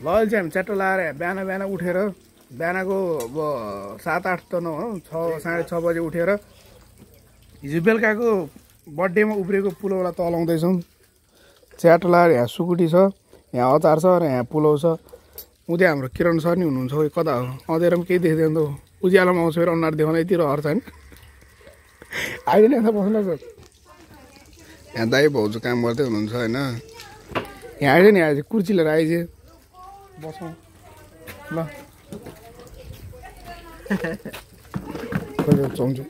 ल अहिले चाहिँ हामी च्याट्टो लाएर बिहान बिहान उठेर बिहानको अब 7-8 त नहो 6 साढे 6 बजे उठेर हिजो बेलुकाको बर्थडेमा उब्रिएको पुलाउलाई तलाउँदैछौँ। च्याट्टो लाएर यहाँ सुकुटी छ, यहाँ अचार छ र यहाँ पुलाउ छ। उदय हाम्रो किरण सर नि हुनुहुन्छ, खोइ कता हो, अँधेर पनि केही देख्दैन त। उज्यालोमा आउँछ फेरि अनुहार देखाउन यति रहर छैन। आइदिनु यता बस्नुहोस्। यहाँ दाइ भाउजू काम गर्दै हुनुहुन्छ होइन। यहाँ आइज नि, आइज कुर्सी लिएर आइज बसौँ ल। चौँछु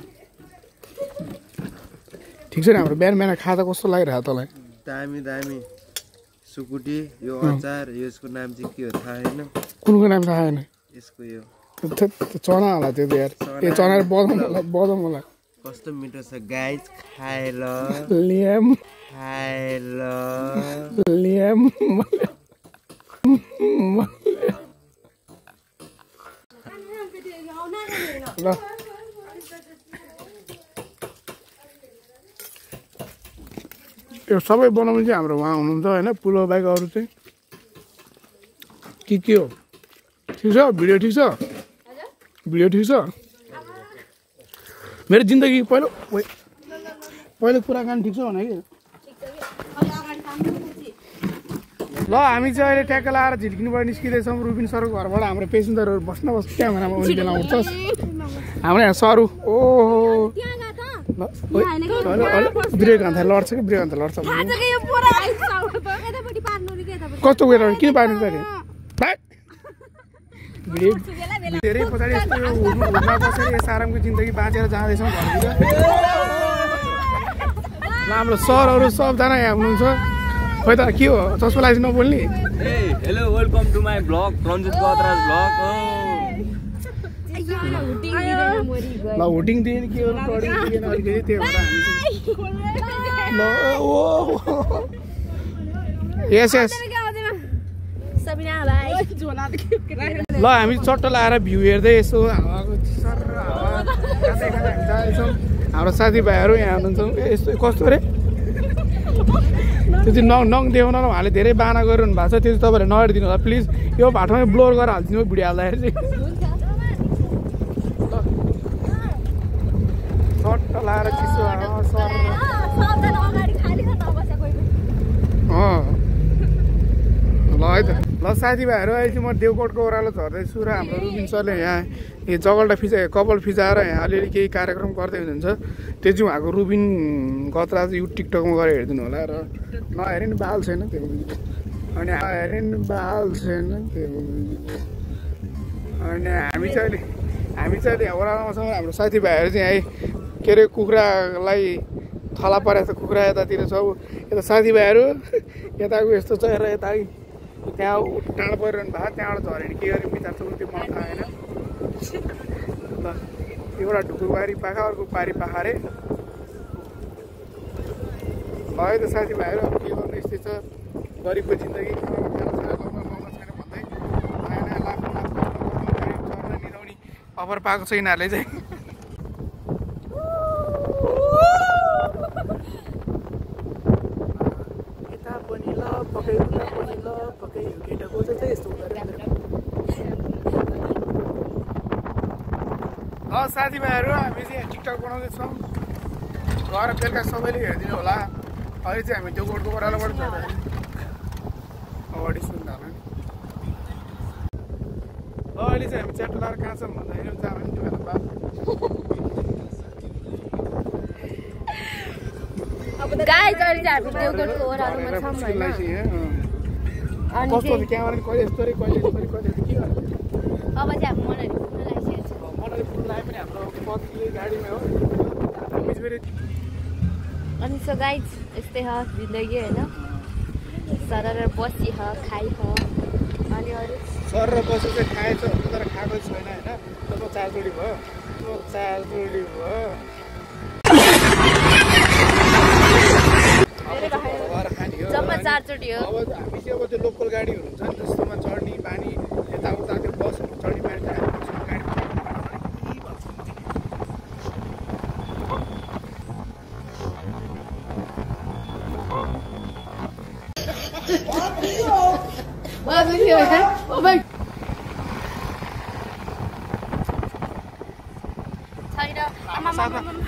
ठिक छ नि। हाम्रो बिहान बिहान खाजा कस्तो लागिरहेको तँलाई? दामी दामी। सुकुटी यो अचार, यसको नाम चाहिँ के हो थाहा छैन। कुनको नाम थाहा छैन? यसको यो चना होला त्यो त यार। ए चना बदम होला। कस्तो मिठो छ गाइस, खाएर ल्याम ल। यो सबै बनाउने चाहिँ हाम्रो उहाँ हुनुहुन्छ होइन। पुलाउ बाहेक अरू चाहिँ के हो? ठिक छ? भिडियो ठिक छ? भिडियो ठिक छ? मेरो जिन्दगी पहिलो कुराकानी ठिक छ भने कि ल। हामी चाहिँ अहिले ट्याक्क लाएर झिल्किनुबाट निस्किँदैछौँ। रुबिन सरको घरबाट हाम्रो पेसेन्जरहरू बस्न क्यामेरामा उनी बेला उठ्छस्। हाम्रो यहाँ सरू ओहो ब्रेक अन्त लड्छ कि ब्रेक अन्त लड्छ। कस्तो गएर किन पार्नु पर्यो? धेरै पछाडि यस्तो हुँदा बसेर यस आरामको जिन्दगी बाँचेर जाँदैछौँ घरतिर। हाम्रो सरहरू सबजना यहाँ हुनुहुन्छ। खोइ त के हो चस्मा लाइस नबोल्ने? Hello welcome to my blog Ranjit Badraj blog. ल हुटिङ दिएन के हो दिएन अलिकति त्यही भएर हामी यस यस ल। हामी चट्ट लाएर भ्यू हेर्दै यसो हावाको सर हावा खाँदै हामी जाँदैछौँ। हाम्रो साथीभाइहरू यहाँ हुनुहुन्छ। यस्तो कस्तो अरे त्यो चाहिँ नङ देखाउन उहाँले धेरै बाना गरिरहनु भएको छ। त्यो चाहिँ तपाईँहरूले नहेरिदिनु होला प्लिज। यो भाटोमै ब्लोर गरेर हालिदिनु भिडियो हाल्दाखेरि चाहिँ। चट्ट लाएर चिसो सर ल है त। ल साथीभाइहरू अहिले चाहिँ म देवकोटको ओह्रालो झर्दैछु र हाम्रो रुबिन सरले यहाँ यो जगल्टा कपाल फिजाएर यहाँ अलिअलि केही कार्यक्रम गर्दै हुनुहुन्छ। त्यो चाहिँ उहाँको रुबिन गत्रा चाहिँ टिकटकमा गएर हेरिदिनु होला र नहेरे नि बाल छैन त्यो अनि हेरे नि बाल छैन त्यो। अनि हामी चाहिँ अहिले ओह्रालोमा छौँ। हाम्रो साथीभाइहरू चाहिँ है के अरे कुखुरालाई थला परेको छ, कुखुरा यतातिर छ। यता साथीभाइहरू यताको यस्तो छ र यता त्यहाँ टाढो परिरहनु भएको। त्यहाँबाट झऱ्यो भने के गरे विचार छ त्यो मलाई थाहा होइन। ल एउटा ढुकुरबारी पाखा अर्को बारी पाखा अरे। है त साथीभाइहरू अब के गर्नु यस्तै छ गरिबको जिन्दगी। लाउन छैन भन्दै नयाँ नयाँ लाख चढ्न निदाउने अफर पाएको छ यिनीहरूले चाहिँ। यता पनि ल पक्कै उता पनि ल पक्कै केटाको चाहिँ यस्तो साथीभाइहरू हामी चाहिँ टिकटक बनाउँदैछौँ। गएर बेलुका सबैले हेरिदिनु होला। अहिले चाहिँ हामी त्यो गोठको ओह्रालोबाट अगाडि सुन्दा होला नि। अहिले चाहिँ हामी च्याट्टो लाएर कहाँ छौँ भन्दाखेरि चाहिँ हामी त्यो बेला कस्तो क्यामेरा कहिले यस्तो रे कहिले यस्तो रे कहिले के गर्नु अब चाहिँ हामी मनाली पुग्नु लागि पनि हाम्रो पत्नीले गाडीमा हो। अनि सो गाइज यस्तै हो जिन्दगी होइन। सरर बसी हो खाइ हो अनि अरू सर र बसी चाहिँ खाएछ तर खाएको छैन होइन। तब चारचोटि भयो जम्मा 4 चोटि हो। अब हामी चाहिँ अब त्यो लोकल गाडीहरू हुन्छ नि जस्तोमा चढ्ने पानी यताउता त्यो बसहरू चढ्ने पानी चाहिँ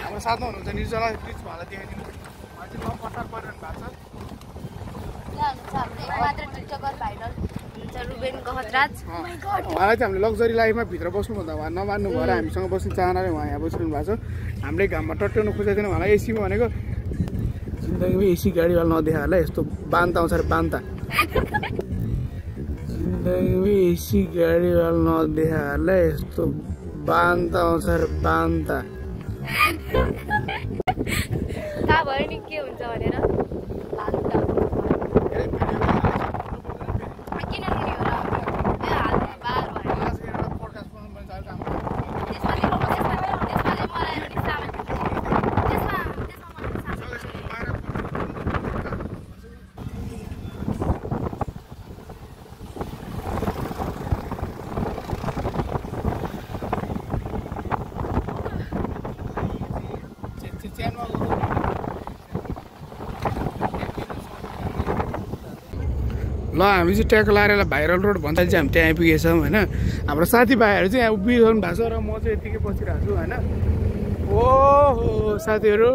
हाम्रो साथमा हुनुहुन्छ निर्जला प्लिज उहाँलाई देखाइदिनु उहाँ चाहिँ लपटार परिरहनु भएको छ उहाँलाई चाहिँ हामीले लग्जरी लाइफमा भित्र बस्नुभन्दा उहाँ नमान्नु भएर हामीसँग बस्नु चाहनाले उहाँ यहाँ बसिरहनु भएको छ हामीले घाममा टट्याउनु खोजेको थिएन उहाँलाई एसीमा भनेको जिन्दगीमा एसी गाडीवाला नदेखाएला यस्तो बान्ता आउँछ अरे बान्ता जिन्दगीमा एसी गाडीवाला नदेखाएला यस्तो बान्ता आउँछ अरे बान्ता थाहा भयो नि के हुन्छ भनेर किन रुनी हो र बार भयो ल हामी चाहिँ ट्याक लाएर भाइरल रोड भन्दा चाहिँ हामी त्यहाँ आइपुगेछौँ होइन हाम्रो साथीभाइहरू चाहिँ यहाँ उभिरहनु भएको छ र म चाहिँ यतिकै बसिरहेको छु होइन ओहो साथीहरू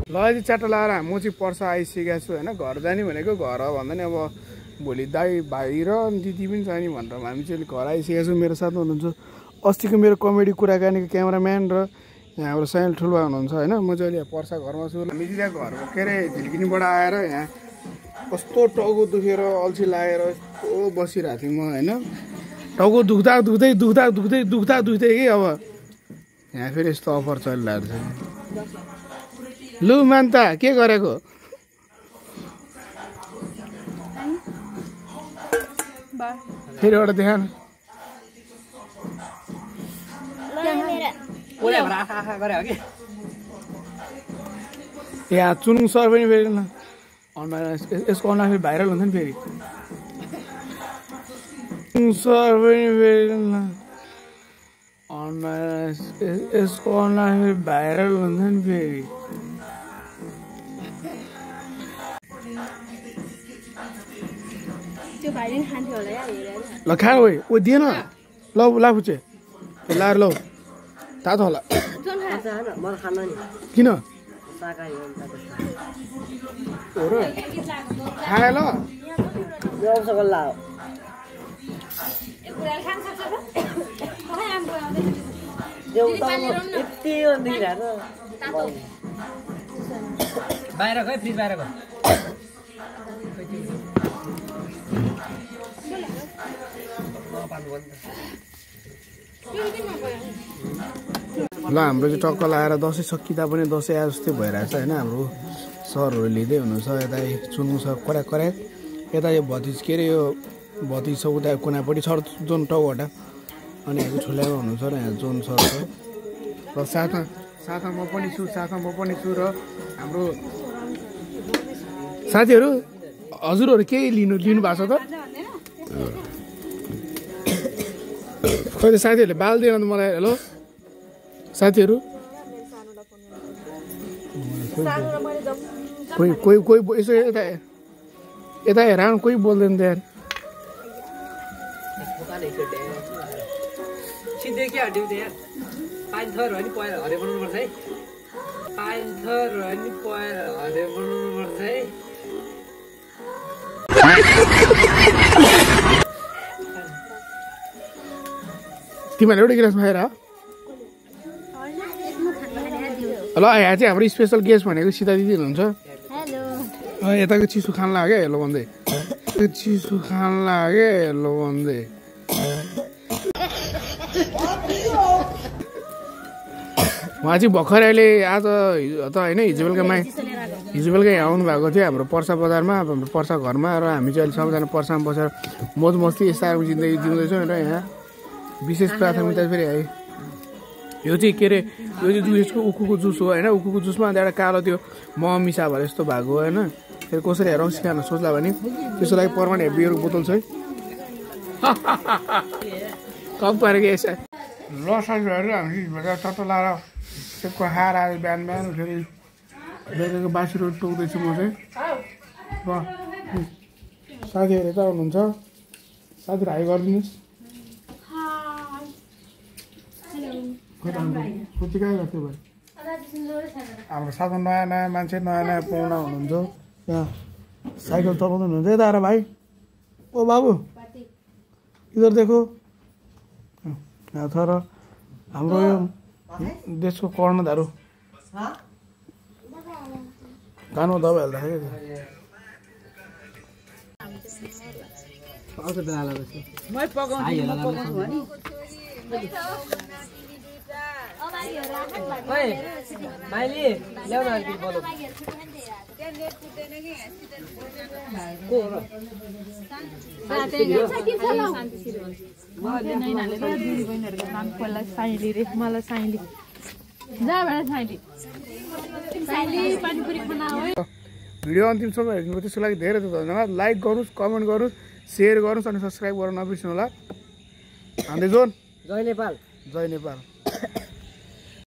ल यति च्याटो लाएर म चाहिँ पर्सा आइसकेको छु होइन घर जाने भनेको घर भन्दा नि अब भोलि दाई भाइ र दिदी पनि जाने भनेर हामी चाहिँ घर आइसकेको छौँ मेरो साथमा हुनुहुन्छ अस्तिको मेरो कमेडी कुराकानीको क्यामेराम्यान र यहाँ हाम्रो साइल ठुलबा हुनुहुन्छ होइन म चाहिँ अहिले पर्सा घरमा छु हामी चाहिँ त्यहाँ घरको के अरे झिल्किनीबाट आएर यहाँ कस्तो टाउको दुखेर अल्छी लागेर यस्तो बसिरहेको थिएँ म होइन टाउको दुख्दै कि अब यहाँ फेरि यस्तो अफर चलिरहेको छ लु मान्ता के गरेको फेरि एउटा देखा न यहाँ चुनुङ सर पनि फेरि न यसको अनुहार फेरि भाइरल हुन्छ नि फेरि सर पनि फेरि न यसको अनुहार फेरि भाइरल हुन्छ नि फेरि ल खा ओ दिएन ल लाफुचे लाएर लौ तातो होला किन खाए ल बाहिर गयो फ्रिज बाहिर गयो ल हाम्रो चाहिँ टक्क लगाएर दसैँ सकिँदा पनि दसैँ आए जस्तै भइरहेछ होइन हाम्रो सरहरू लिँदै हुनुहुन्छ यता चुन्नु छ कराक कराक यता यो भतिज के अरे यो भतिज छ उता कुनापट्टि छ जोन टाउबाट अनि यहाँ ठुल्यामा हुनुहुन्छ र यहाँ जोन सर छ र साथमा म पनि छु र हाम्रो साथीहरू हजुरहरू केही लिनु भएको छ त खोइ त साथीहरूले बाल दिएन त मलाई हेलो साथीहरू कोही यसो यता हेर कोही बोल्दैन त यार तिमीहरूले एउटै गिलास खाएर ल यहाँ चाहिँ हाम्रो स्पेसल गेस्ट भनेको सीता दिदी हुनुहुन्छ यताको चिसो खान लाग्यो हेलो भन्दै चिसो खान लाग्यो हेलो भन्दै उहाँ चाहिँ भर्खर अहिले आज त होइन हिजो बेलुका यहाँ आउनु भएको थियो हाम्रो पर्सा बजारमा हाम्रो पर्सा घरमा र हामी चाहिँ अहिले सबैजना पर्सामा बसेर मौज मस्ती यस्तो जिन्दगी जिउँदैछौँ र यहाँ विशेष प्राथमिकता फेरि है यो चाहिँ के अरे यो चाहिँ जुसको उखुको जुस हो होइन उखुको जुसमा अन्त एउटा कालो त्यो मह मिसा भएर यस्तो भएको होइन फेरि कसरी रक्सी खान सोच्ला भने त्यसको लागि पर्मानेन्ट बियरको बोतल छ है कम पारेको यसो ल साथीभाइहरू हामी टट्टो लाएर त्यसको खाएर आएर बिहान फेरि बेलुकाको बासी रोटी टोक्दैछु म चाहिँ साथीहरू यता हुनुहुन्छ साथीहरू हाई गरिदिनुहोस् खुसी कहाँ गर्थ्यो भाइ हाम्रो साथमा नयाँ नयाँ मान्छे नयाँ नयाँ पाहुना हुनुहुन्छ यहाँ साइकल चलाउँदै हुनुहुन्छ यता आएर भाइ ओ बाबु इधर देखो यहाँ छ र हाम्रो यो देशको कर्णधार कानमा दबाई हाल्दाखेरि भिडियो अन्तिमसम्म हेर्नुको त्यसको लागि धेरै धन्यवाद लाइक गर्नुहोस् कमेन्ट गर्नुहोस् सेयर गर्नुहोस् अनि सब्सक्राइब गर्न नबिर्सनु होला हान्दै जोन जय नेपाल जय नेपाल